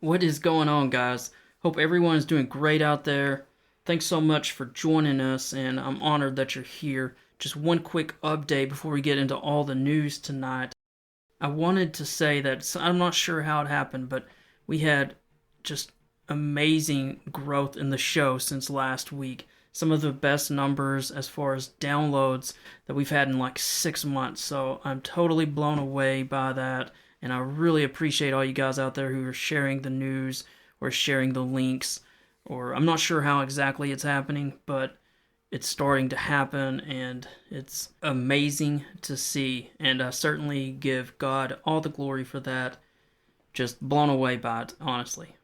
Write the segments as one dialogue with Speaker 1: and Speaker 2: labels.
Speaker 1: What is going on, guys? Hope everyone is doing great out there. Thanks so much for joining us, and I'm honored that you're here. Just one quick update before we get into all the news tonight. I wanted to say that I'm not sure how it happened, but we had just amazing growth in the show since last week. Some of the best numbers as far as downloads that we've had in like 6 months. So I'm totally blown away by that. And I really appreciate all you guys out there who are sharing the news or sharing the links. Or I'm not sure how exactly it's happening, but it's starting to happen and it's amazing to see. And I certainly give God all the glory for that. Just blown away by it, honestly.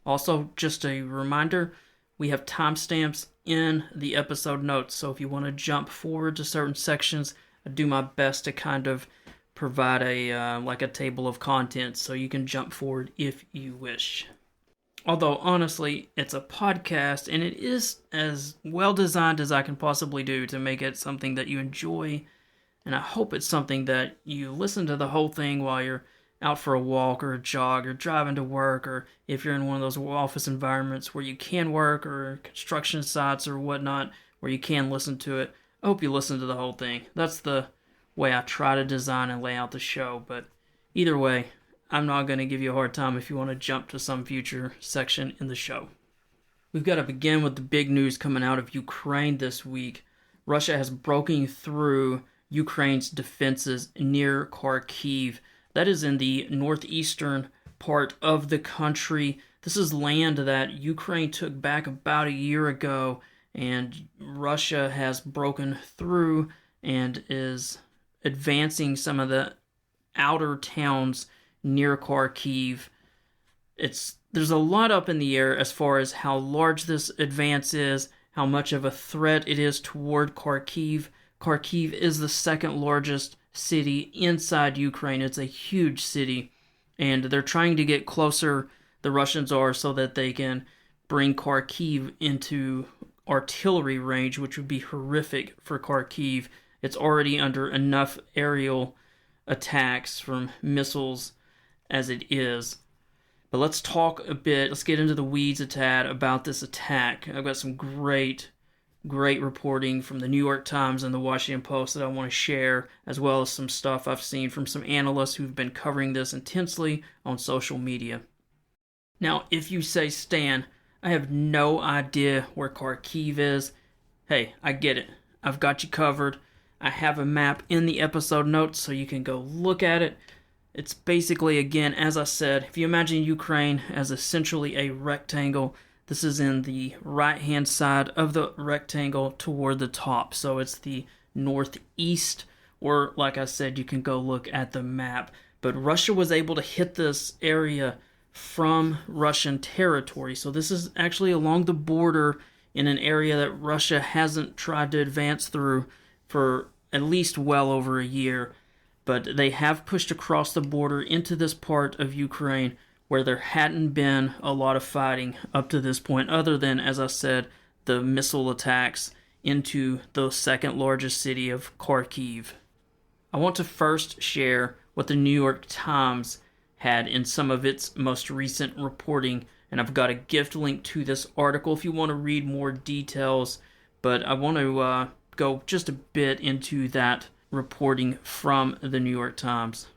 Speaker 1: Also, just a reminder, we have timestamps in the episode notes, so if you want to jump forward to certain sections, I do my best to kind of provide a table of contents so you can jump forward if you wish. Although, honestly, it's a podcast, and it is as well designed as I can possibly do to make it something that you enjoy, and I hope it's something that you listen to the whole thing while you're out for a walk or a jog or driving to work, or if you're in one of those office environments where you can work, or construction sites or whatnot where you can listen to it. I hope you listen to the whole thing. That's the way I try to design and lay out the show, but either way, I'm not going to give you a hard time if you want to jump to some future section in the show. We've got to begin with the big news coming out of Ukraine this week. Russia has broken through Ukraine's defenses near Kharkiv. That is in the northeastern part of the country. This is land that Ukraine took back about a year ago, and Russia has broken through and is advancing some of the outer towns near Kharkiv. There's a lot up in the air as far as how large this advance is, how much of a threat it is toward Kharkiv. Kharkiv is the second largest city inside Ukraine. It's a huge city, and they're trying to get closer, the Russians are, so that they can bring Kharkiv into artillery range, which would be horrific for Kharkiv. It's already under enough aerial attacks from missiles as it is. But let's talk a bit, let's get into the weeds a tad about this attack. I've got some great reporting from the New York Times and the Washington Post that I want to share, as well as some stuff I've seen from some analysts who've been covering this intensely on social media. Now, if you say, Stan, I have no idea where Kharkiv is, hey, I get it. I've got you covered. I have a map in the episode notes so you can go look at it. It's basically, again, as I said, if you imagine Ukraine as essentially a rectangle, this is in the right-hand side of the rectangle toward the top. So it's the northeast, or like I said, you can go look at the map. But Russia was able to hit this area from Russian territory. So this is actually along the border in an area that Russia hasn't tried to advance through for at least well over a year. But they have pushed across the border into this part of Ukraine where there hadn't been a lot of fighting up to this point, other than, as I said, the missile attacks into the second largest city of Kharkiv. I want to first share what the New York Times had in some of its most recent reporting, and I've got a gift link to this article if you want to read more details, but I want to go just a bit into that reporting from the New York Times.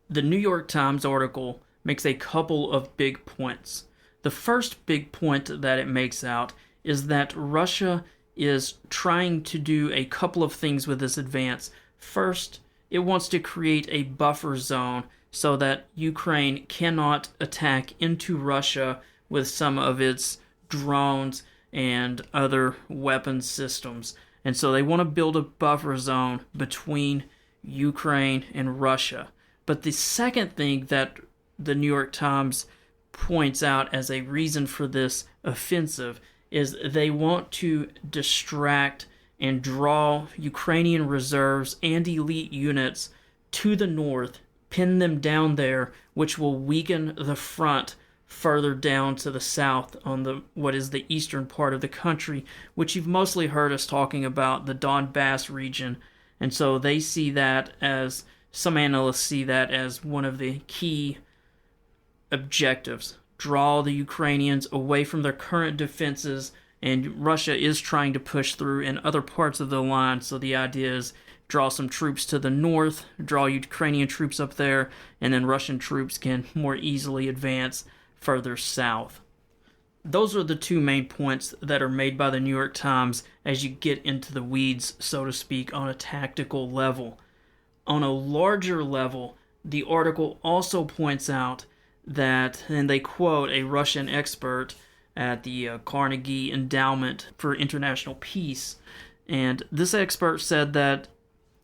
Speaker 1: The New York Times article makes a couple of big points. The first big point that it makes out is that Russia is trying to do a couple of things with this advance. First, it wants to create a buffer zone so that Ukraine cannot attack into Russia with some of its drones and other weapon systems. And so they want to build a buffer zone between Ukraine and Russia. But the second thing that the New York Times points out as a reason for this offensive is they want to distract and draw Ukrainian reserves and elite units to the north, pin them down there, which will weaken the front further down to the south on what is the eastern part of the country, which you've mostly heard us talking about, the Donbass region. And so they see that some analysts see that as one of the key objectives. draw the Ukrainians away from their current defenses, and Russia is trying to push through in other parts of the line. So the idea is draw some troops to the north, draw Ukrainian troops up there, and then Russian troops can more easily advance further south. Those are the two main points that are made by the New York Times as you get into the weeds, so to speak, on a tactical level. On a larger level, the article also points out that, and they quote a Russian expert at the Carnegie Endowment for International Peace, and this expert said that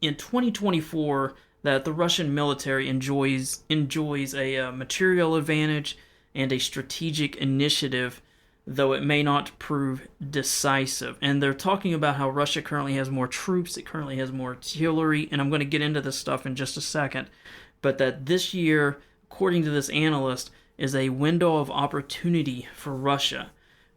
Speaker 1: in 2024 that the Russian military enjoys a material advantage and a strategic initiative, though it may not prove decisive. And they're talking about how Russia currently has more troops, it currently has more artillery, and I'm going to get into this stuff in just a second, but that this year, according to this analyst, is a window of opportunity for Russia.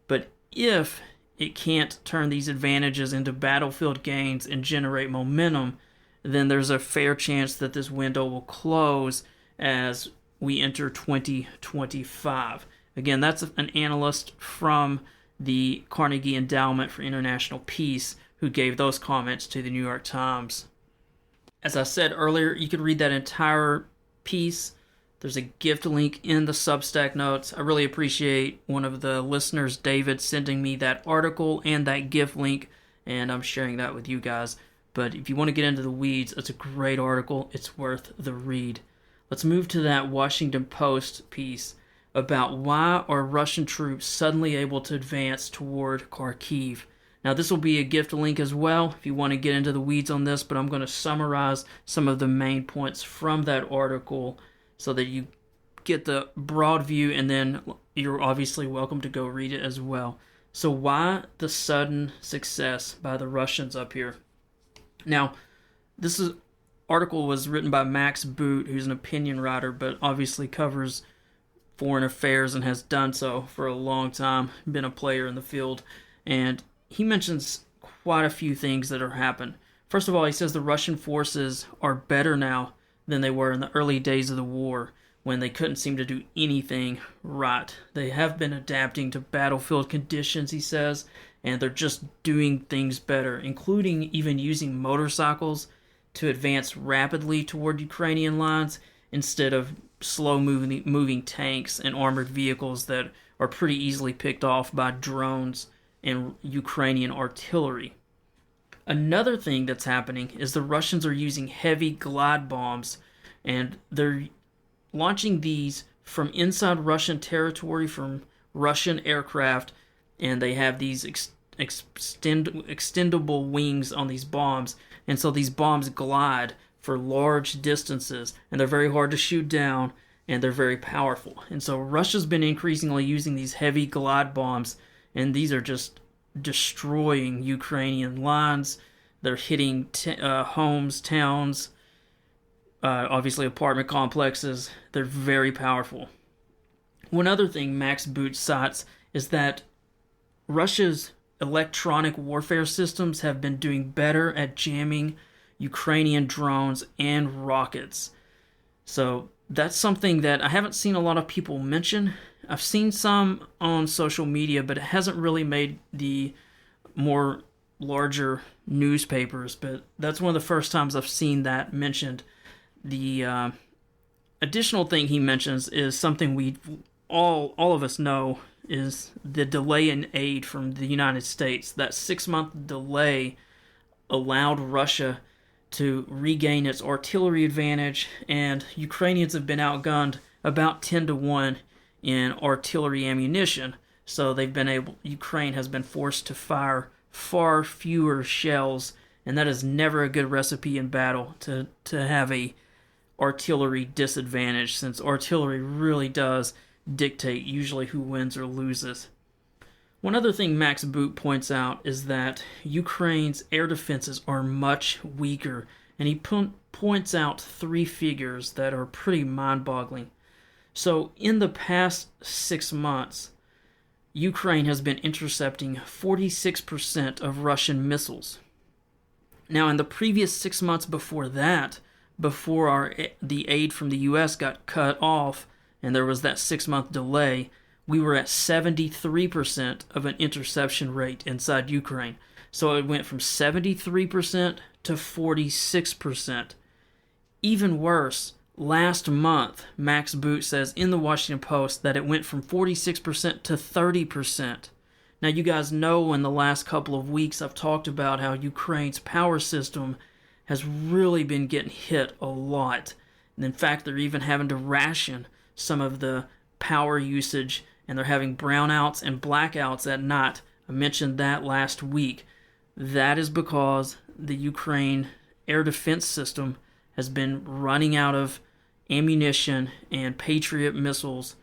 Speaker 1: But if it can't turn these advantages into battlefield gains and generate momentum, then there's a fair chance that this window will close as we enter 2025. Again, that's an analyst from the Carnegie Endowment for International Peace who gave those comments to the New York Times. As I said earlier, you could read that entire piece. There's a gift link in the Substack notes. I really appreciate one of the listeners, David, sending me that article and that gift link, and I'm sharing that with you guys. But if you want to get into the weeds, it's a great article. It's worth the read. Let's move to that Washington Post piece about why are Russian troops suddenly able to advance toward Kharkiv. Now, this will be a gift link as well if you want to get into the weeds on this, but I'm going to summarize some of the main points from that article so that you get the broad view, and then you're obviously welcome to go read it as well. So why the sudden success by the Russians up here? Now, this article was written by Max Boot, who's an opinion writer, but obviously covers foreign affairs and has done so for a long time, been a player in the field, and he mentions quite a few things that are happening. First of all, he says the Russian forces are better now than they were in the early days of the war, when they couldn't seem to do anything right. They have been adapting to battlefield conditions, he says, and they're just doing things better, including even using motorcycles to advance rapidly toward Ukrainian lines instead of slow-moving tanks and armored vehicles that are pretty easily picked off by drones and Ukrainian artillery. Another thing that's happening is the Russians are using heavy glide bombs, and they're launching these from inside Russian territory, from Russian aircraft, and they have these extendable wings on these bombs, and so these bombs glide for large distances, and they're very hard to shoot down, and they're very powerful. And so Russia's been increasingly using these heavy glide bombs, and these are just destroying Ukrainian lines. They're hitting homes, towns, obviously apartment complexes. They're very powerful. One other thing Max Boot cites is that Russia's electronic warfare systems have been doing better at jamming Ukrainian drones and rockets. So that's something that I haven't seen a lot of people mention. I've seen some on social media, but it hasn't really made the more larger newspapers. But that's one of the first times I've seen that mentioned. The additional thing he mentions is something we all of us know, is the delay in aid from the United States. That 6-month delay allowed Russia to regain its artillery advantage, and Ukrainians have been outgunned about 10-1 in artillery ammunition. So Ukraine has been forced to fire far fewer shells, and that is never a good recipe in battle, to have a artillery disadvantage, since artillery really does dictate usually who wins or loses. One other thing Max Boot points out is that Ukraine's air defenses are much weaker, and he points out 3 figures that are pretty mind-boggling. So in the past 6 months, Ukraine has been intercepting 46% of Russian missiles. Now, in the previous 6 months before that, before the aid from the U.S. got cut off, and there was that 6-month delay, we were at 73% of an interception rate inside Ukraine. So it went from 73% to 46%. Even worse, last month, Max Boot says in the Washington Post that it went from 46% to 30%. Now, you guys know in the last couple of weeks I've talked about how Ukraine's power system has really been getting hit a lot. And in fact, they're even having to ration some of the power usage, and they're having brownouts and blackouts at night. I mentioned that last week. That is because the Ukraine air defense system has been running out of ammunition and Patriot missiles.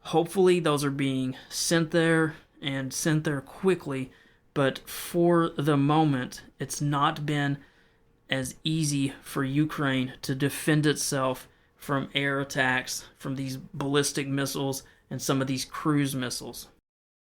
Speaker 1: Hopefully those are being sent there and sent there quickly, but for the moment, it's not been as easy for Ukraine to defend itself from air attacks, from these ballistic missiles and some of these cruise missiles.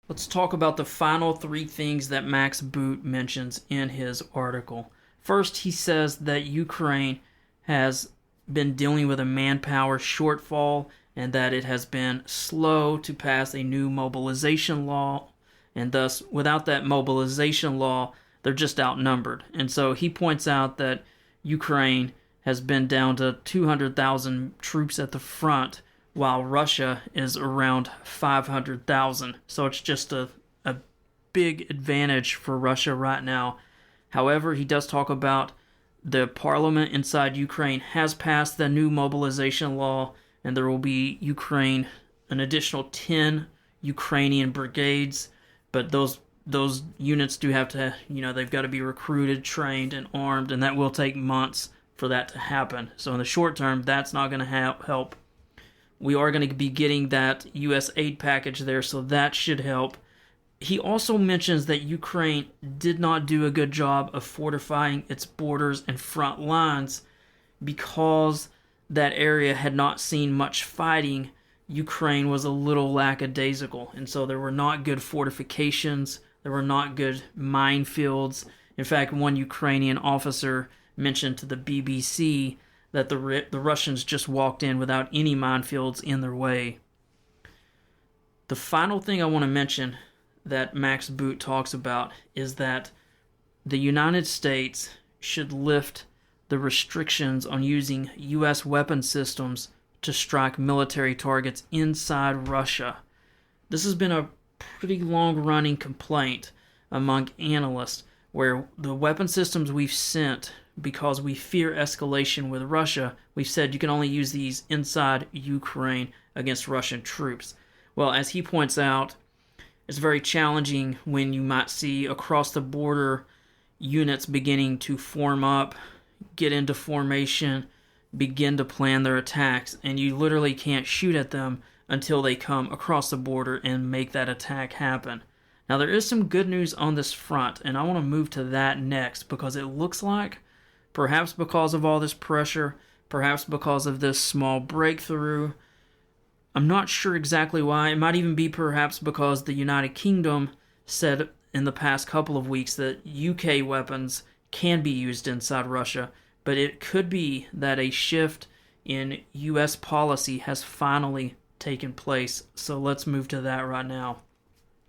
Speaker 1: Let's talk about the final three things that Max Boot mentions in his article. First, he says that Ukraine has been dealing with a manpower shortfall and that it has been slow to pass a new mobilization law, and thus, without that mobilization law, they're just outnumbered. And so he points out that Ukraine has been down to 200,000 troops at the front, while Russia is around 500,000. So it's just a big advantage for Russia right now. However, he does talk about the parliament inside Ukraine has passed the new mobilization law, and there will be an additional 10 Ukrainian brigades, but those units do have to, they've got to be recruited, trained, and armed, and that will take months for that to happen. So in the short term, that's not going to help. We are going to be getting that U.S. aid package there, so that should help. He also mentions that Ukraine did not do a good job of fortifying its borders and front lines because that area had not seen much fighting. Ukraine was a little lackadaisical, and so there were not good fortifications. There were not good minefields. In fact, one Ukrainian officer mentioned to the BBC that the Russians just walked in without any minefields in their way. The final thing I want to mention that Max Boot talks about is that the United States should lift the restrictions on using U.S. weapon systems to strike military targets inside Russia. This has been a pretty long-running complaint among analysts, where the weapon systems we've sent, because we fear escalation with Russia, we've said you can only use these inside Ukraine against Russian troops. Well, as he points out, it's very challenging when you might see across the border units beginning to form up, get into formation, begin to plan their attacks, and you literally can't shoot at them until they come across the border and make that attack happen. Now, there is some good news on this front, and I want to move to that next, because it looks like, perhaps because of all this pressure, perhaps because of this small breakthrough, I'm not sure exactly why. It might even be perhaps because the United Kingdom said in the past couple of weeks that UK weapons can be used inside Russia, but it could be that a shift in US policy has finally taken place. So let's move to that right now.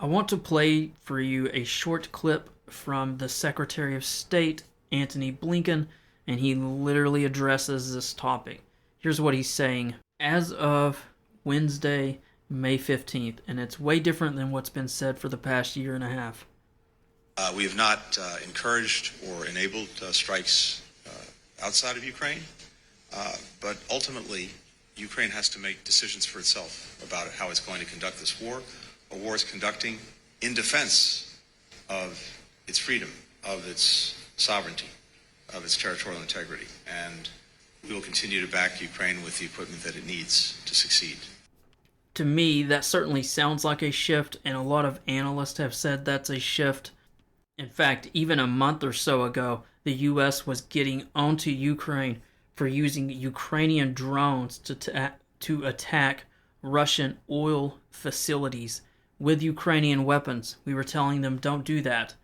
Speaker 1: I want to play for you a short clip from the Secretary of State, Antony Blinken, and he literally addresses this topic. Here's what he's saying. As of Wednesday, May 15th, and it's way different than what's been said for the past year and a half.
Speaker 2: We have not encouraged or enabled strikes outside of Ukraine, but ultimately, Ukraine has to make decisions for itself about how it's going to conduct this war, a war it's conducting in defense of its freedom, of its sovereignty, of its territorial integrity, and we will continue to back Ukraine with the equipment that it needs to succeed.
Speaker 1: To me, that certainly sounds like a shift, and a lot of analysts have said that's a shift. In fact, even a month or so ago, the U.S. was getting onto Ukraine for using Ukrainian drones to attack Russian oil facilities with Ukrainian weapons. We were telling them, don't do that.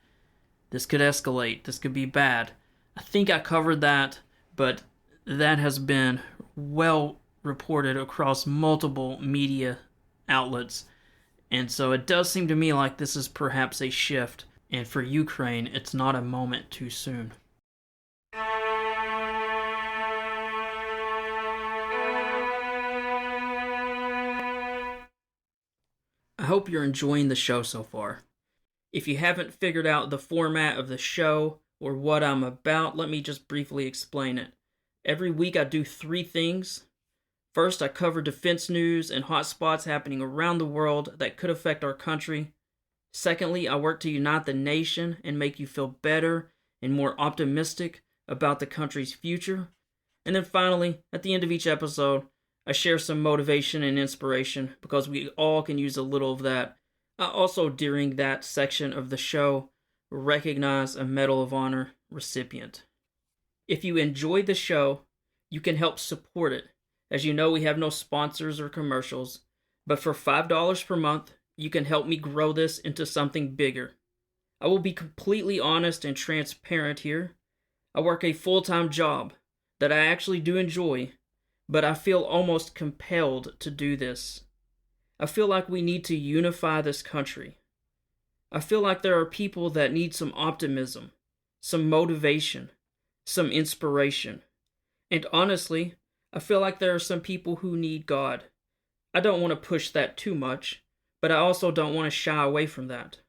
Speaker 1: This could escalate. This could be bad. I think I covered that, but that has been well reported across multiple media outlets And so it does seem to me like this is perhaps a shift, and for Ukraine, it's not a moment too soon. I hope you're enjoying the show so far. If you haven't figured out the format of the show or what I'm about, let me just briefly explain it. Every week I do three things. First, I cover defense news and hot spots happening around the world that could affect our country. Secondly, I work to unite the nation and make you feel better and more optimistic about the country's future. And then finally, at the end of each episode, I share some motivation and inspiration because we all can use a little of that. I also, during that section of the show, recognize a Medal of Honor recipient. If you enjoy the show, you can help support it. As you know, we have no sponsors or commercials, but for $5 per month, you can help me grow this into something bigger. I will be completely honest and transparent here. I work a full-time job that I actually do enjoy, but I feel almost compelled to do this. I feel like we need to unify this country. I feel like there are people that need some optimism, some motivation, some inspiration. And honestly, I feel like there are some people who need God. I don't want to push that too much, but I also don't want to shy away from that.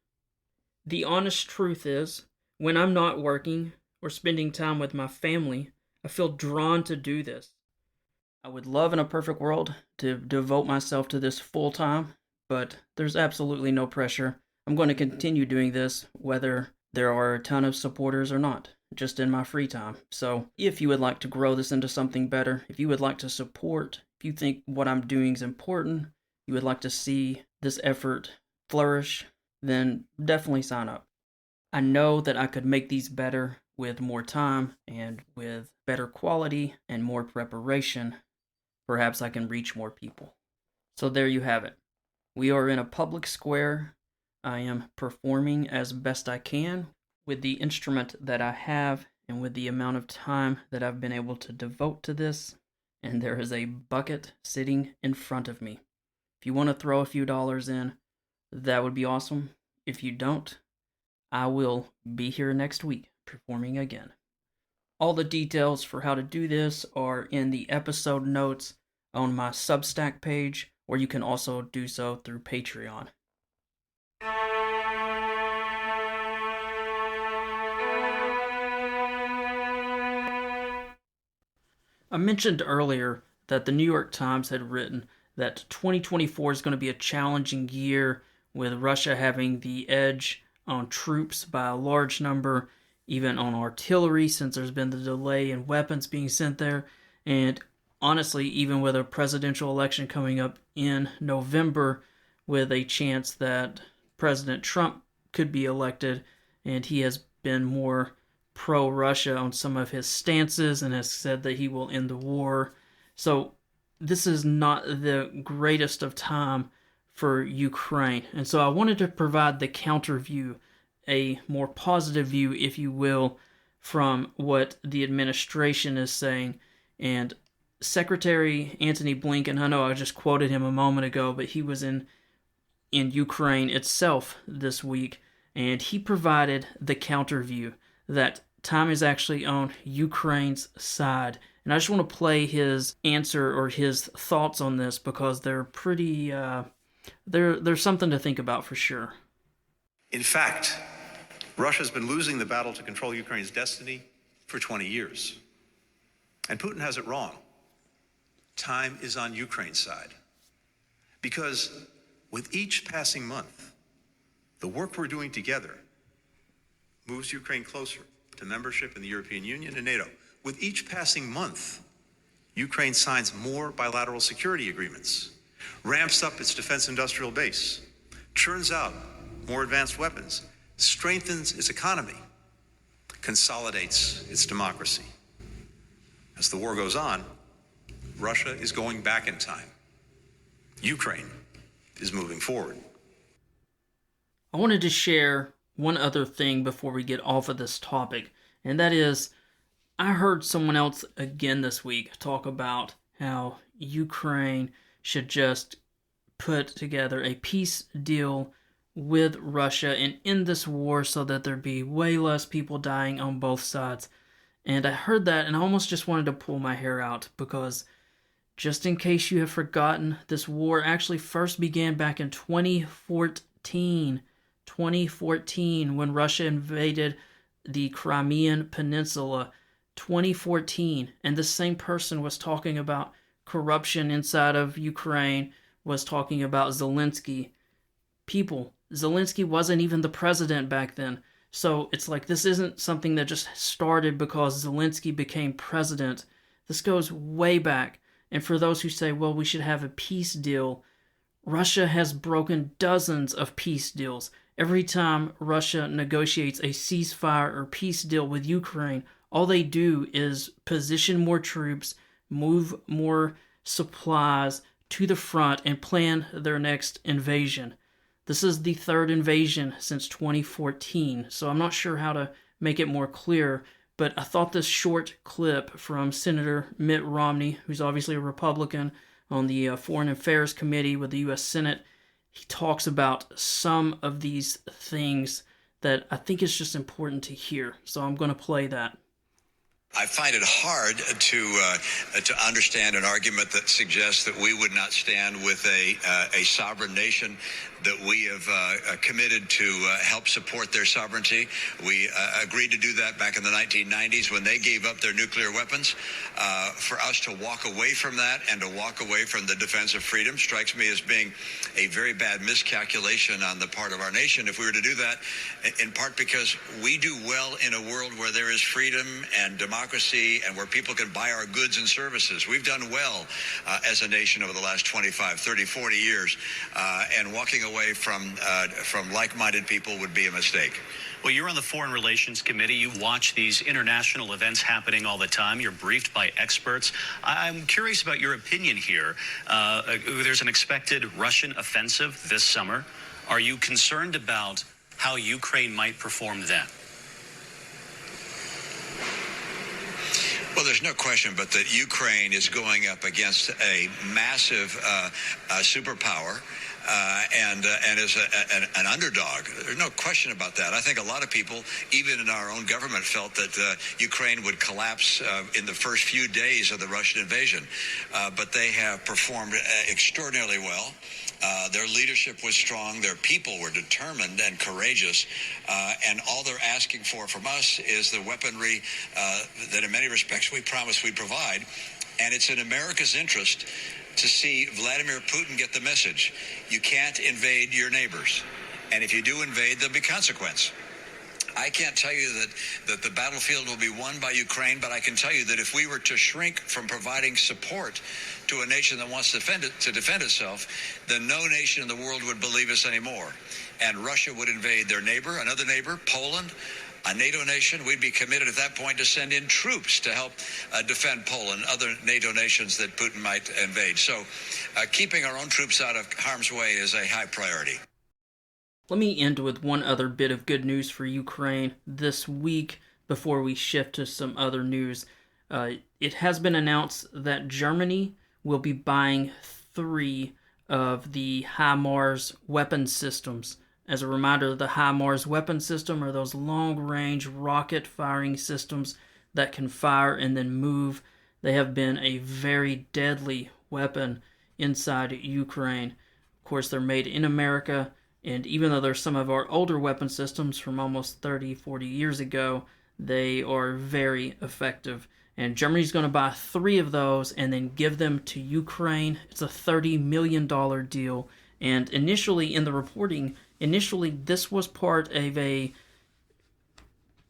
Speaker 1: The honest truth is, when I'm not working or spending time with my family, I feel drawn to do this. I would love in a perfect world to devote myself to this full time, but there's absolutely no pressure. I'm going to continue doing this whether there are a ton of supporters or not, just in my free time. So if you would like to grow this into something better, if you would like to support, if you think what I'm doing is important, you would like to see this effort flourish, then definitely sign up. I know that I could make these better with more time and with better quality and more preparation. Perhaps I can reach more people. So there you have it. We are in a public square. I am performing as best I can with the instrument that I have and with the amount of time that I've been able to devote to this. And there is a bucket sitting in front of me. If you want to throw a few dollars in, that would be awesome. If you don't, I will be here next week performing again. All the details for how to do this are in the episode notes on my Substack page, or you can also do so through Patreon. I mentioned earlier that the New York Times had written that 2024 is going to be a challenging year with Russia having the edge on troops by a large number, even on artillery, since there's been the delay in weapons being sent there. And honestly, even with a presidential election coming up in November, with a chance that President Trump could be elected, and he has been more pro-Russia on some of his stances and has said that he will end the war. So this is not the greatest of time for Ukraine. And so I wanted to provide the counter view, a more positive view, if you will, from what the administration is saying. And Secretary Antony Blinken, I know I just quoted him a moment ago, but he was in Ukraine itself this week, and he provided the counter view that time is actually on Ukraine's side. And I just want to play his answer or his thoughts on this because they're pretty, there's something to think about for sure.
Speaker 2: In fact, Russia's been losing the battle to control Ukraine's destiny for 20 years. And Putin has it wrong. Time is on Ukraine's side. Because with each passing month, the work we're doing together moves Ukraine closer to membership in the European Union and NATO. With each passing month, Ukraine signs more bilateral security agreements, ramps up its defense industrial base, churns out more advanced weapons, strengthens its economy, consolidates its democracy. As the war goes on, Russia is going back in time. Ukraine is moving forward.
Speaker 1: I wanted to share one other thing before we get off of this topic, and that is I heard someone else again this week talk about how Ukraine should just put together a peace deal with Russia and end this war so that there'd be way less people dying on both sides. And I heard that and I almost just wanted to pull my hair out because, just in case you have forgotten, this war actually first began back in 2014. 2014, when Russia invaded the Crimean Peninsula. 2014. And the same person was talking about corruption inside of Ukraine, was talking about Zelensky. People, Zelensky wasn't even the president back then. So it's like this isn't something that just started because Zelensky became president. This goes way back. And for those who say, well, we should have a peace deal, Russia has broken dozens of peace deals. Every time Russia negotiates a ceasefire or peace deal with Ukraine, all they do is position more troops, move more supplies to the front, and plan their next invasion. This is the third invasion since 2014, so I'm not sure how to make it more clear, but I thought this short clip from Senator Mitt Romney, who's obviously a Republican on the Foreign Affairs Committee with the U.S. Senate, he talks about some of these things that I think is just important to hear. So I'm going to play that.
Speaker 3: I find it hard to understand an argument that suggests that we would not stand with a sovereign nation, that we have committed to help support their sovereignty. We agreed to do that back in the 1990s when they gave up their nuclear weapons. For us to walk away from that and to walk away from the defense of freedom strikes me as being a very bad miscalculation on the part of our nation if we were to do that, in part because we do well in a world where there is freedom and democracy and where people can buy our goods and services. We've done well as a nation over the last 25, 30, 40 years, and walking away from like-minded people would be a mistake.
Speaker 4: Well, you're on the Foreign Relations Committee. You watch these international events happening all the time. You're briefed by experts. I'm curious about your opinion here. There's an expected Russian offensive this summer. Are you concerned about how Ukraine might perform then?
Speaker 3: Well, there's no question but that Ukraine is going up against a massive superpower. And is an underdog. There's no question about that. I think a lot of people, even in our own government, felt that Ukraine would collapse in the first few days of the Russian invasion. But they have performed extraordinarily well. Their leadership was strong. Their people were determined and courageous. And all they're asking for from us is the weaponry that in many respects we promised we'd provide. And it's in America's interest to see Vladimir Putin get the message. You can't invade your neighbors. And if you do invade, there'll be consequence. I can't tell you that the battlefield will be won by Ukraine, but I can tell you that if we were to shrink from providing support to a nation that wants to defend itself, then no nation in the world would believe us anymore. And Russia would invade their neighbor, another neighbor, Poland, a NATO nation. We'd be committed at that point to send in troops to help defend Poland, other NATO nations that Putin might invade. So keeping our own troops out of harm's way is a high priority.
Speaker 1: Let me end with one other bit of good news for Ukraine this week before we shift to some other news. It has been announced that Germany will be buying 3 of the HIMARS weapon systems. As a reminder, the HIMARS weapon system are those long-range rocket-firing systems that can fire and then move. They have been a very deadly weapon inside Ukraine. Of course, they're made in America, and even though they're some of our older weapon systems from almost 30, 40 years ago, they are very effective. And Germany's going to buy 3 of those and then give them to Ukraine. It's a $30 million deal. And initially in the reporting, this was part of a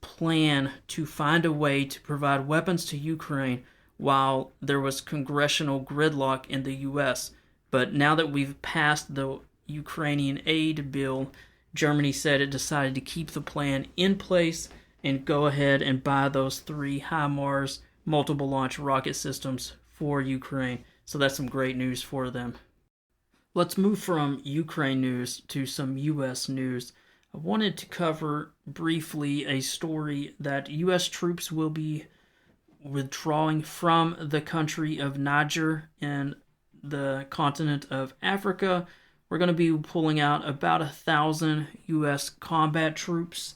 Speaker 1: plan to find a way to provide weapons to Ukraine while there was congressional gridlock in the U.S. But now that we've passed the Ukrainian aid bill, Germany said it decided to keep the plan in place and go ahead and buy those 3 HIMARS multiple launch rocket systems for Ukraine. So that's some great news for them. Let's move from Ukraine news to some U.S. news. I wanted to cover briefly a story that U.S. troops will be withdrawing from the country of Niger in the continent of Africa. We're going to be pulling out about 1,000 U.S. combat troops.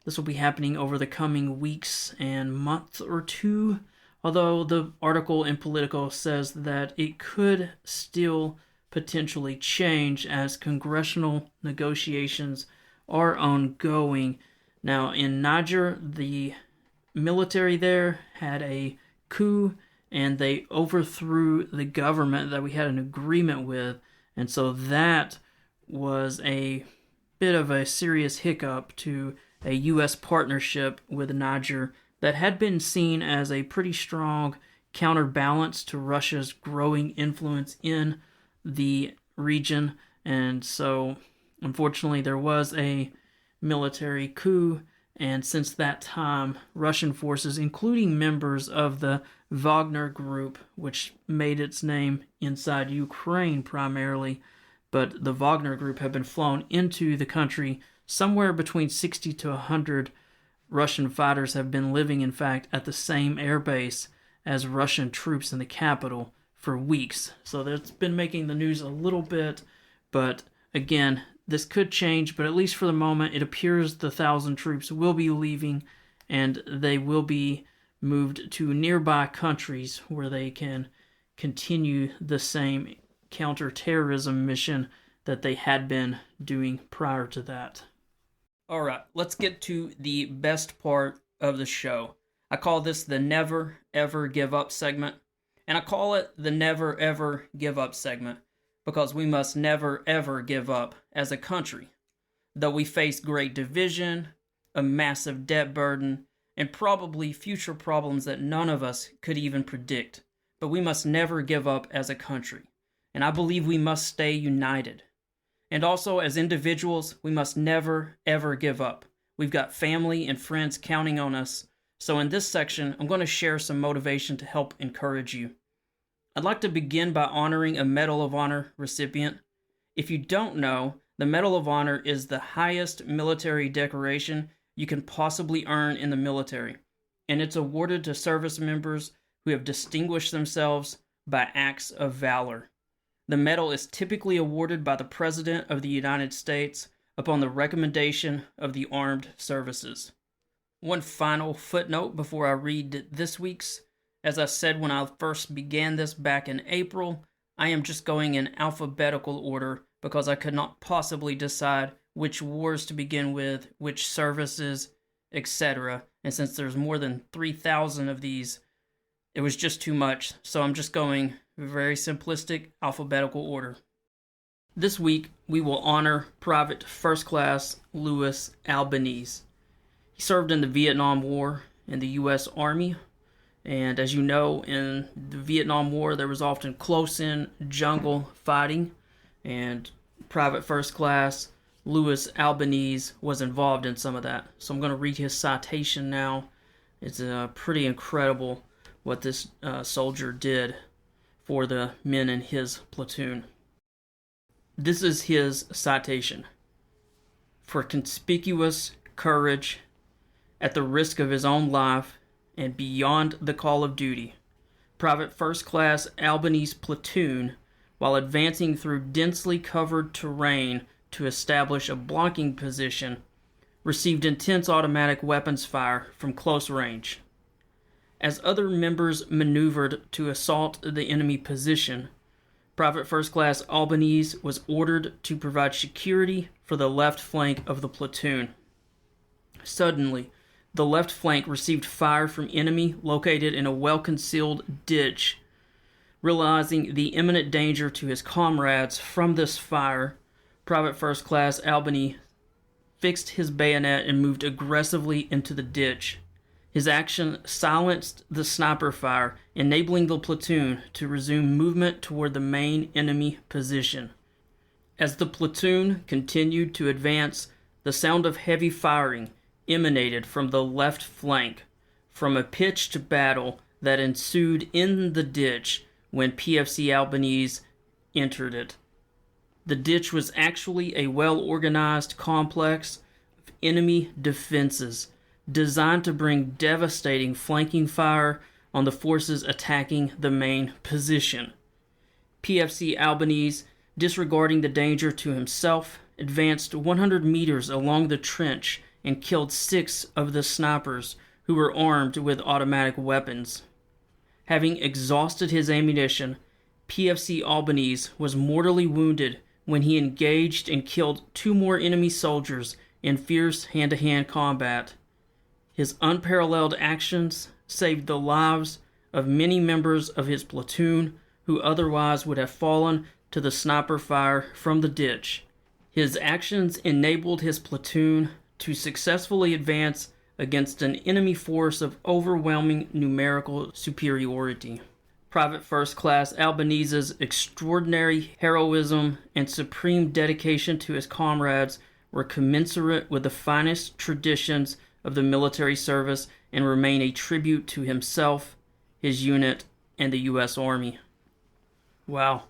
Speaker 1: This will be happening over the coming weeks and month or two, although the article in Politico says that it could still potentially change as congressional negotiations are ongoing. Now, in Niger, the military there had a coup and they overthrew the government that we had an agreement with, and so that was a bit of a serious hiccup to a U.S. partnership with Niger that had been seen as a pretty strong counterbalance to Russia's growing influence in the region. And so, unfortunately, there was a military coup, and since that time, Russian forces, including members of the Wagner Group, which made its name inside Ukraine primarily, but the Wagner Group have been flown into the country. Somewhere between 60 to 100 Russian fighters have been living, in fact, at the same airbase as Russian troops in the capital for weeks. So that's been making the news a little bit, but again, this could change, but at least for the moment, it appears the 1,000 troops will be leaving, and they will be moved to nearby countries where they can continue the same counterterrorism mission that they had been doing prior to that. Alright, let's get to the best part of the show. I call this the Never Ever Give Up segment, and I call it the Never Ever Give Up segment because we must never ever give up as a country. Though we face great division, a massive debt burden, and probably future problems that none of us could even predict, but we must never give up as a country. And I believe we must stay united. And also, as individuals, we must never, ever give up. We've got family and friends counting on us. So in this section, I'm going to share some motivation to help encourage you. I'd like to begin by honoring a Medal of Honor recipient. If you don't know, the Medal of Honor is the highest military decoration you can possibly earn in the military, and it's awarded to service members who have distinguished themselves by acts of valor. The medal is typically awarded by the President of the United States upon the recommendation of the armed services. One final footnote before I read this week's. As I said when I first began this back in April, I am just going in alphabetical order because I could not possibly decide which wars to begin with, which services, etc. And since there's more than 3,000 of these, it was just too much. So I'm just going very simplistic alphabetical order. This week, we will honor Private First Class Louis Albanese. He served in the Vietnam War in the U.S. Army. And as you know, in the Vietnam War, there was often close-in jungle fighting, and Private First Class Louis Albanese was involved in some of that. So I'm going to read his citation now. It's pretty incredible what this soldier did for the men in his platoon. This is his citation. For conspicuous courage, at the risk of his own life, and beyond the call of duty, Private First Class Albanese platoon, while advancing through densely covered terrain to establish a blocking position, received intense automatic weapons fire from close range. As other members maneuvered to assault the enemy position, Private First Class Albanese was ordered to provide security for the left flank of the platoon. Suddenly, the left flank received fire from enemy located in a well-concealed ditch. Realizing the imminent danger to his comrades from this fire, Private First Class Albanese fixed his bayonet and moved aggressively into the ditch. His action silenced the sniper fire, enabling the platoon to resume movement toward the main enemy position. As the platoon continued to advance, the sound of heavy firing emanated from the left flank, from a pitched battle that ensued in the ditch when PFC Albanese entered it. The ditch was actually a well-organized complex of enemy defenses designed to bring devastating flanking fire on the forces attacking the main position. PFC Albanese, disregarding the danger to himself, advanced 100 meters along the trench and killed 6 of the snipers who were armed with automatic weapons. Having exhausted his ammunition, PFC Albanese was mortally wounded when he engaged and killed 2 more enemy soldiers in fierce hand-to-hand combat. His unparalleled actions saved the lives of many members of his platoon who otherwise would have fallen to the sniper fire from the ditch. His actions enabled his platoon to successfully advance against an enemy force of overwhelming numerical superiority. Private First Class Albanese's extraordinary heroism and supreme dedication to his comrades were commensurate with the finest traditions of the military service and remain a tribute to himself, his unit, and the U.S. Army. Wow.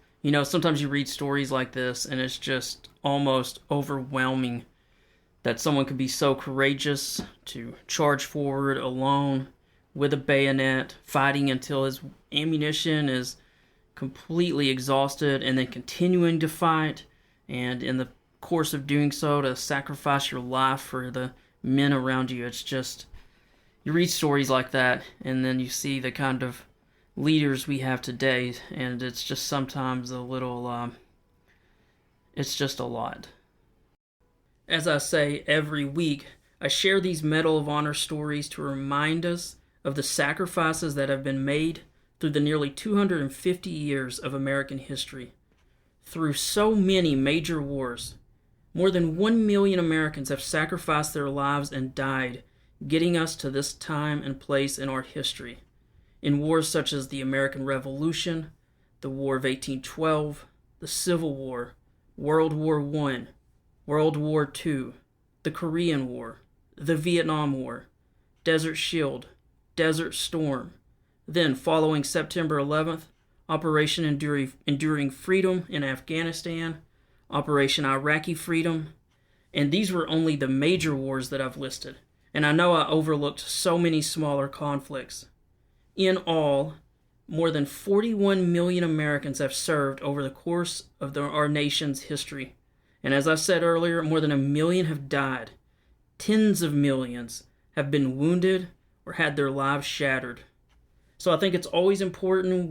Speaker 1: Sometimes you read stories like this and it's just almost overwhelming that someone could be so courageous to charge forward alone with a bayonet, fighting until his ammunition is completely exhausted, and then continuing to fight, and in the course of doing so to sacrifice your life for the men around you. It's just, you read stories like that and then you see the kind of leaders we have today, and it's just sometimes a little, it's just a lot. As I say every week, I share these Medal of Honor stories to remind us of the sacrifices that have been made through the nearly 250 years of American history. Through so many major wars, more than 1 million Americans have sacrificed their lives and died, getting us to this time and place in our history. In wars such as the American Revolution, the War of 1812, the Civil War, World War I, World War II, the Korean War, the Vietnam War, Desert Shield, Desert Storm, then following September 11th, Operation Enduring Freedom in Afghanistan, Operation Iraqi Freedom, and these were only the major wars that I've listed, and I know I overlooked so many smaller conflicts. In all, more than 41 million Americans have served over the course of our nation's history, and as I said earlier, more than 1 million have died. Tens of millions have been wounded or had their lives shattered. So I think it's always important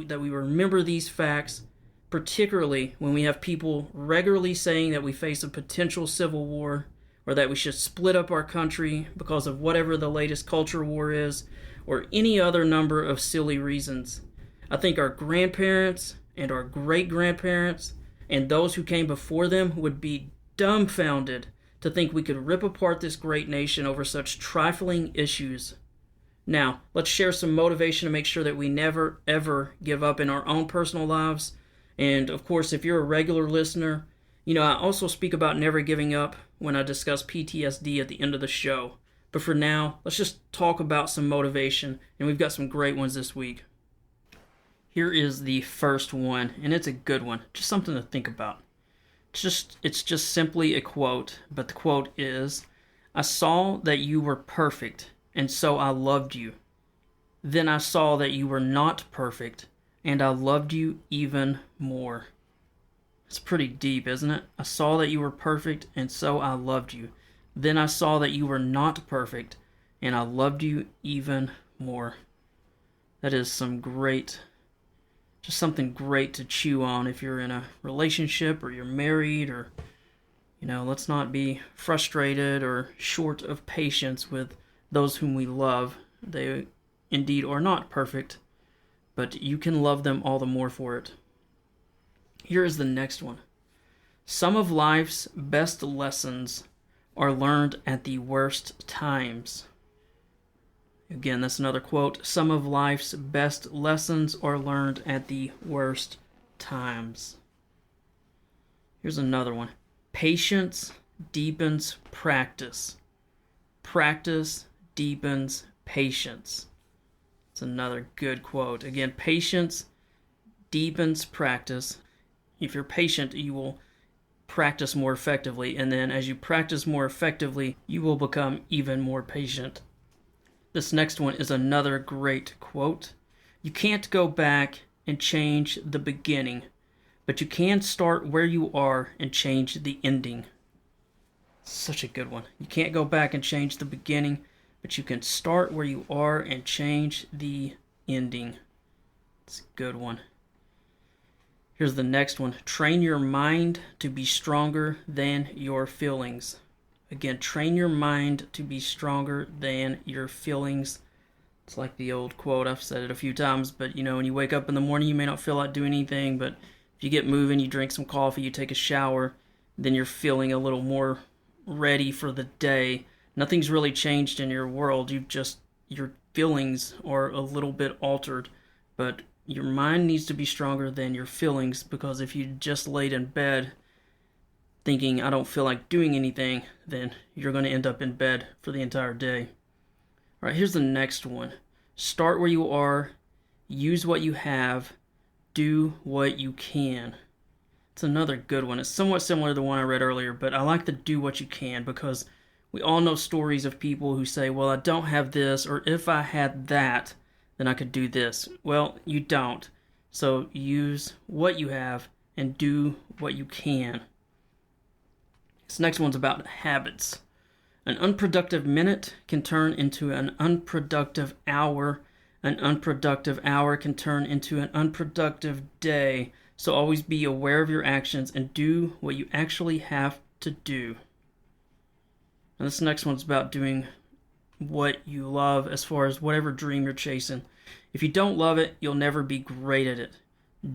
Speaker 1: that we remember these facts, particularly when we have people regularly saying that we face a potential civil war, or that we should split up our country because of whatever the latest culture war is, or any other number of silly reasons. I think our grandparents and our great-grandparents and those who came before them would be dumbfounded to think we could rip apart this great nation over such trifling issues. Now, let's share some motivation to make sure that we never, ever give up in our own personal lives. And, of course, if you're a regular listener, I also speak about never giving up when I discuss PTSD at the end of the show. But for now, let's just talk about some motivation, and we've got some great ones this week. Here is the first one, and it's a good one, just something to think about. It's just simply a quote, but the quote is, "I saw that you were perfect, and so I loved you. Then I saw that you were not perfect, and I loved you even more." It's pretty deep, isn't it? I saw that you were perfect, and so I loved you. Then I saw that you were not perfect, and I loved you even more. That is just something great to chew on if you're in a relationship or you're married, or, let's not be frustrated or short of patience with those whom we love. They indeed are not perfect, but you can love them all the more for it. Here is the next one. Some of life's best lessons are learned at the worst times. Again, that's another quote. Some of life's best lessons are learned at the worst times. Here's another one. Patience deepens practice. Practice deepens patience. It's another good quote. Again, patience deepens practice. If you're patient, you will practice more effectively, and then as you practice more effectively, you will become even more patient. This next one is another great quote. You can't go back and change the beginning, but you can start where you are and change the ending. Such a good one. You can't go back and change the beginning, but you can start where you are and change the ending. It's a good one. Here's the next one. Train your mind to be stronger than your feelings. Again, train your mind to be stronger than your feelings. It's like the old quote, I've said it a few times, but when you wake up in the morning, you may not feel like doing anything, but if you get moving, you drink some coffee, you take a shower, then you're feeling a little more ready for the day. Nothing's really changed in your world. Your feelings are a little bit altered, but your mind needs to be stronger than your feelings, because if you just laid in bed thinking, I don't feel like doing anything, then you're going to end up in bed for the entire day. All right, here's the next one. Start where you are, use what you have, do what you can. It's another good one. It's somewhat similar to the one I read earlier, but I like the do what you can, because we all know stories of people who say, well, I don't have this, or if I had that, then I could do this. Well, you don't. So use what you have and do what you can. This next one's about habits. An unproductive minute can turn into an unproductive hour. An unproductive hour can turn into an unproductive day. So always be aware of your actions and do what you actually have to do. And this next one's about doing what you love, as far as whatever dream you're chasing. If you don't love it, you'll never be great at it.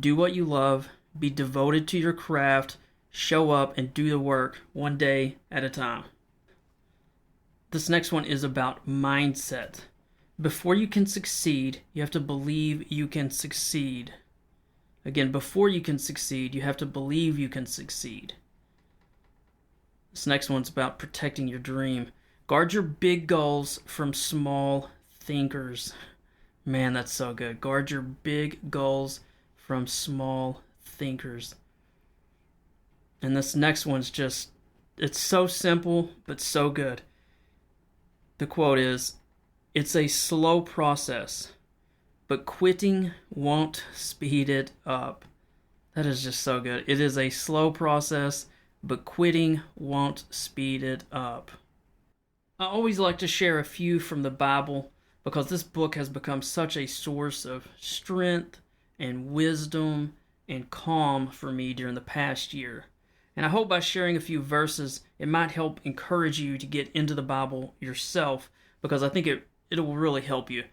Speaker 1: Do what you love, be devoted to your craft, show up and do the work one day at a time. This next one is about mindset. Before you can succeed, you have to believe you can succeed. Again, before you can succeed, you have to believe you can succeed. This next one's about protecting your dream. Guard your big goals from small thinkers. Man, that's so good. Guard your big goals from small thinkers. And this next one's it's so simple, but so good. The quote is, it's a slow process, but quitting won't speed it up. That is just so good. It is a slow process, but quitting won't speed it up. I always like to share a few from the Bible, because this book has become such a source of strength and wisdom and calm for me during the past year. And I hope by sharing a few verses, it might help encourage you to get into the Bible yourself, because I think it will really help you.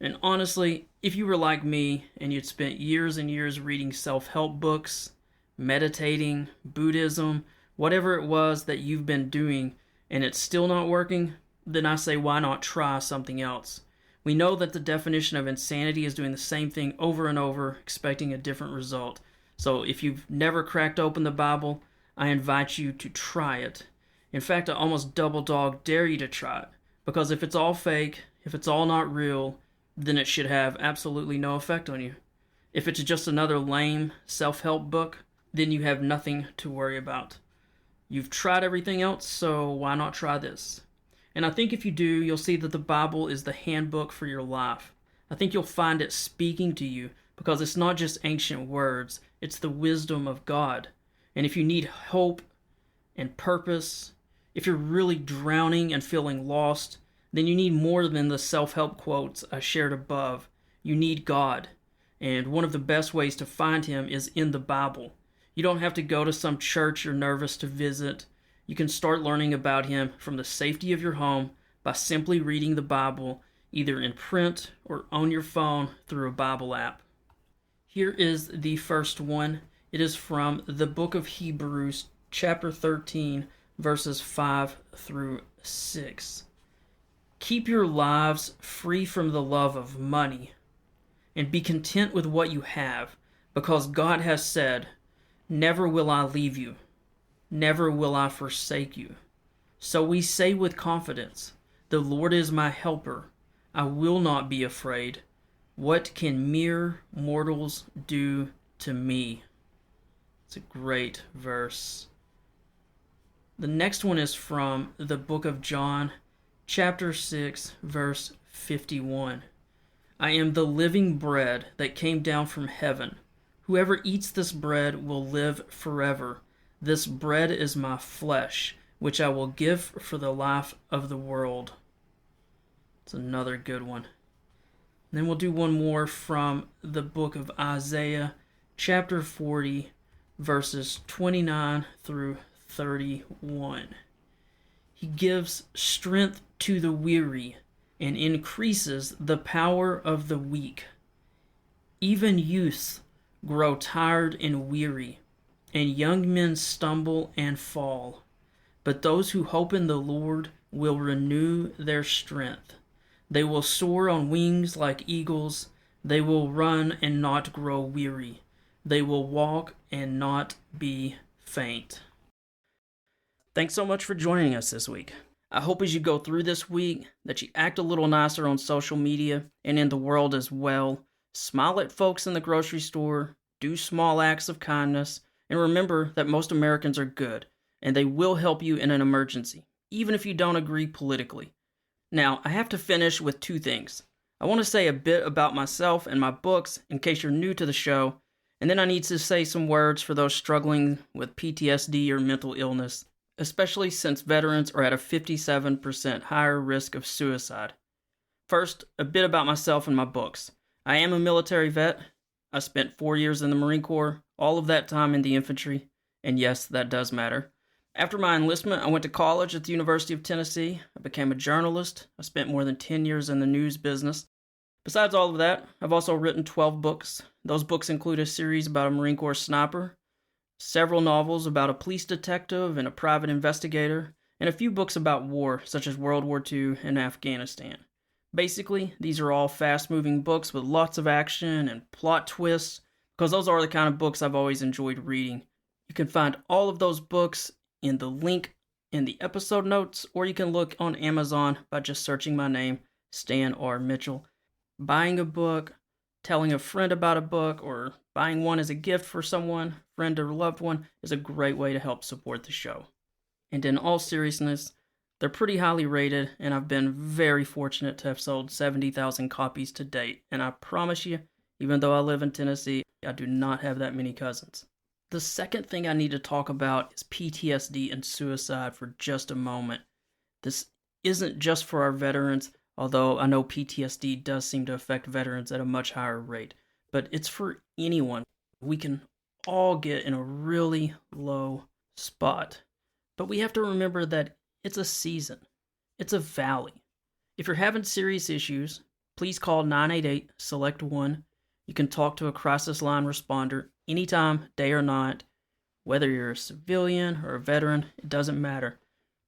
Speaker 1: And honestly, if you were like me and you'd spent years and years reading self-help books, meditating, Buddhism, whatever it was that you've been doing, and it's still not working, then I say, why not try something else? We know that the definition of insanity is doing the same thing over and over, expecting a different result. So if you've never cracked open the Bible, I invite you to try it. In fact, I almost double dog dare you to try it. Because if it's all fake, if it's all not real, then it should have absolutely no effect on you. If it's just another lame self-help book, then you have nothing to worry about. You've tried everything else, so why not try this? And I think if you do, you'll see that the Bible is the handbook for your life. I think you'll find it speaking to you, because it's not just ancient words, it's the wisdom of God. And if you need hope and purpose, if you're really drowning and feeling lost, then you need more than the self-help quotes I shared above. You need God. And one of the best ways to find Him is in the Bible. You don't have to go to some church you're nervous to visit. You can start learning about Him from the safety of your home by simply reading the Bible, either in print or on your phone through a Bible app. Here is the first one. It is from the book of Hebrews, chapter 13, verses 5 through 6. Keep your lives free from the love of money, and be content with what you have, because God has said, never will I leave you, never will I forsake you. So we say with confidence, the Lord is my helper, I will not be afraid. What can mere mortals do to me? It's a great verse. The next one is from the book of John, chapter 6, verse 51. I am the living bread that came down from heaven. Whoever eats this bread will live forever. This bread is my flesh, which I will give for the life of the world. It's another good one. And then we'll do one more from the book of Isaiah, chapter 40, verses 29 through 31. He gives strength to the weary and increases the power of the weak. Even youths grow tired and weary, and young men stumble and fall. But those who hope in the Lord will renew their strength. They will soar on wings like eagles. They will run and not grow weary. They will walk and not be faint. Thanks so much for joining us this week. I hope as you go through this week that you act a little nicer on social media and in the world as well. Smile at folks in the grocery store, do small acts of kindness, and remember that most Americans are good, and they will help you in an emergency, even if you don't agree politically. Now, I have to finish with two things. I want to say a bit about myself and my books in case you're new to the show, and then I need to say some words for those struggling with PTSD or mental illness, especially since veterans are at a 57% higher risk of suicide. First, a bit about myself and my books. I am a military vet. I spent 4 years in the Marine Corps, all of that time in the infantry, and yes, that does matter. After my enlistment, I went to college at the University of Tennessee. I became a journalist. I spent more than 10 years in the news business. Besides all of that, I've also written 12 books. Those books include a series about a Marine Corps sniper, several novels about a police detective and a private investigator, and a few books about war, such as World War II and Afghanistan. Basically, these are all fast-moving books with lots of action and plot twists, because those are the kind of books I've always enjoyed reading. You can find all of those books in the link in the episode notes, or you can look on Amazon by just searching my name, Stan R. Mitchell. Buying a book, telling a friend about a book, or buying one as a gift for someone, friend or loved one, is a great way to help support the show. And in all seriousness, they're pretty highly rated, and I've been very fortunate to have sold 70,000 copies to date. And I promise you, even though I live in Tennessee, I do not have that many cousins. The second thing I need to talk about is PTSD and suicide for just a moment. This isn't just for our veterans, although I know PTSD does seem to affect veterans at a much higher rate, but it's for anyone. We can all get in a really low spot, but we have to remember that it's a season. It's a valley. If you're having serious issues, please call 988-SELECT-1. You can talk to a crisis line responder anytime, day or night. Whether you're a civilian or a veteran, it doesn't matter.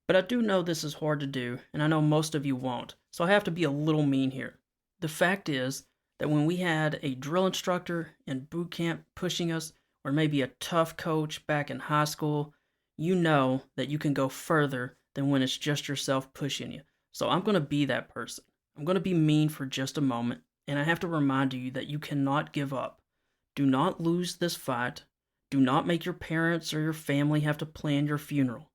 Speaker 1: But I do know this is hard to do, and I know most of you won't, so I have to be a little mean here. The fact is that when we had a drill instructor in boot camp pushing us, or maybe a tough coach back in high school, you know that you can go further than when it's just yourself pushing you. So I'm going to be that person. I'm going to be mean for just a moment, and I have to remind you that you cannot give up. Do not lose this fight. Do not make your parents or your family have to plan your funeral.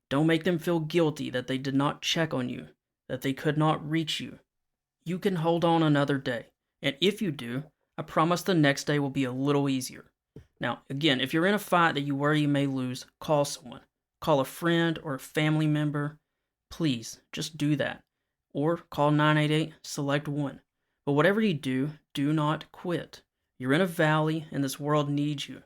Speaker 1: Don't make them feel guilty that they did not check on you, that they could not reach you. You can hold on another day, and if you do, I promise the next day will be a little easier. Now, again, if you're in a fight that you worry you may lose, call someone. Call a friend or a family member. Please, just do that. Or call 988-SELECT-1. But whatever you do, do not quit. You're in a valley, and this world needs you.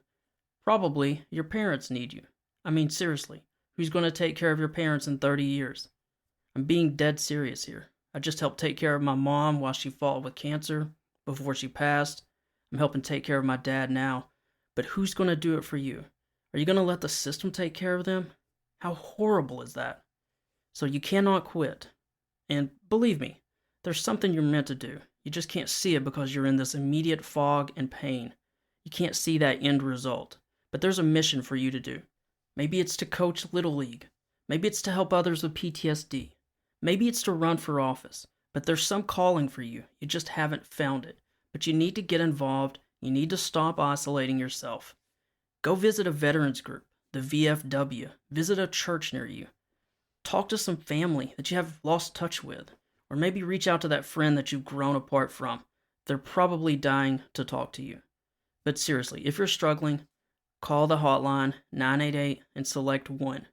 Speaker 1: Probably your parents need you. I mean, seriously, who's going to take care of your parents in 30 years? I'm being dead serious here. I just helped take care of my mom while she fought with cancer before she passed. I'm helping take care of my dad now. But who's going to do it for you? Are you going to let the system take care of them? How horrible is that? So you cannot quit. And believe me, there's something you're meant to do. You just can't see it because you're in this immediate fog and pain. You can't see that end result. But there's a mission for you to do. Maybe it's to coach Little League. Maybe it's to help others with PTSD. Maybe it's to run for office. But there's some calling for you. You just haven't found it. But you need to get involved. You need to stop isolating yourself. Go visit a veterans group, the VFW. Visit a church near you. Talk to some family that you have lost touch with. Or maybe reach out to that friend that you've grown apart from. they're probably dying to talk to you. But seriously, if you're struggling, call the hotline 988 and select 1.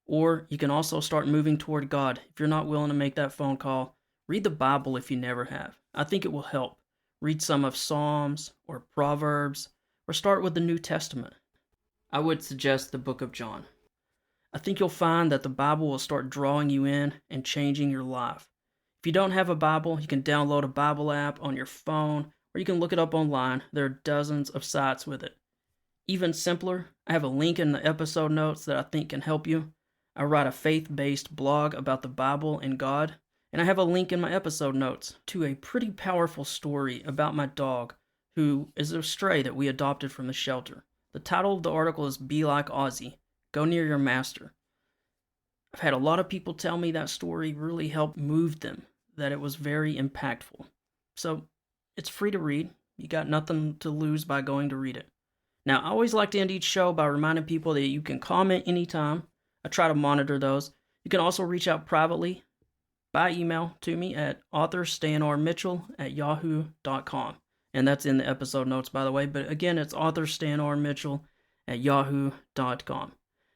Speaker 1: Or you can also start moving toward God. If you're not willing to make that phone call, read the Bible if you never have. I think it will help. Read some of Psalms or Proverbs, or start with the New Testament. I would suggest the book of John. I think you'll find that the Bible will start drawing you in and changing your life. If you don't have a Bible, you can download a Bible app on your phone, or you can look it up online. There are dozens of sites with it. Even simpler, I have a link in the episode notes that I think can help you. I write a faith-based blog about the Bible and God, and I have a link in my episode notes to a pretty powerful story about my dog, who is a stray that we adopted from the shelter. The title of the article is Be Like Ozzy, Go Near Your Master. I've had a lot of people tell me that story really helped move them, that it was very impactful. So, it's free to read. You got nothing to lose by going to read it. Now, I always like to end each show by reminding people that you can comment anytime. I try to monitor those. You can also reach out privately by email to me at authorstanrmitchell@yahoo.com. And that's in the episode notes, by the way. But again, it's authorstanrmitchell@yahoo.com.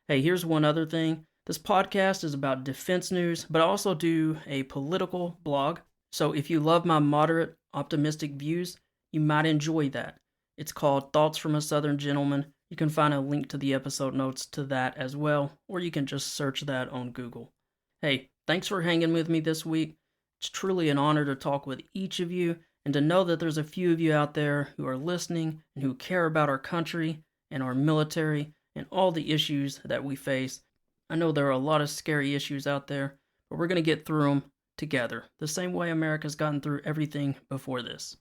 Speaker 1: Hey, here's one other thing. This podcast is about defense news, but I also do a political blog. So if you love my moderate, optimistic views, you might enjoy that. It's called Thoughts from a Southern Gentleman. You can find a link to the episode notes to that as well, or you can just search that on Google. Hey, thanks for hanging with me this week. It's truly an honor to talk with each of you and to know that there's a few of you out there who are listening and who care about our country and our military and all the issues that we face. I know there are a lot of scary issues out there, but we're going to get through them together, the same way America's gotten through everything before this.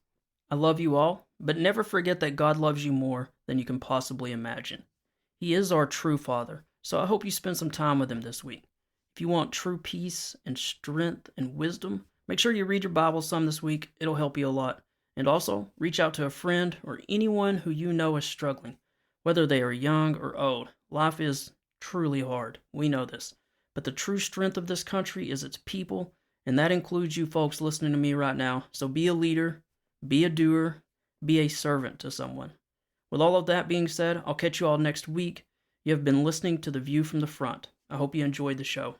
Speaker 1: I love you all, but never forget that God loves you more than you can possibly imagine. He is our true Father, so I hope you spend some time with Him this week. If you want true peace and strength and wisdom, make sure you read your Bible some this week. It'll help you a lot. And also, reach out to a friend or anyone who you know is struggling. Whether they are young or old, life is truly hard. We know this. But the true strength of this country is its people, and that includes you folks listening to me right now. So be a leader. Be a doer, be a servant to someone. With all of that being said, I'll catch you all next week. You have been listening to The View from the Front. I hope you enjoyed the show.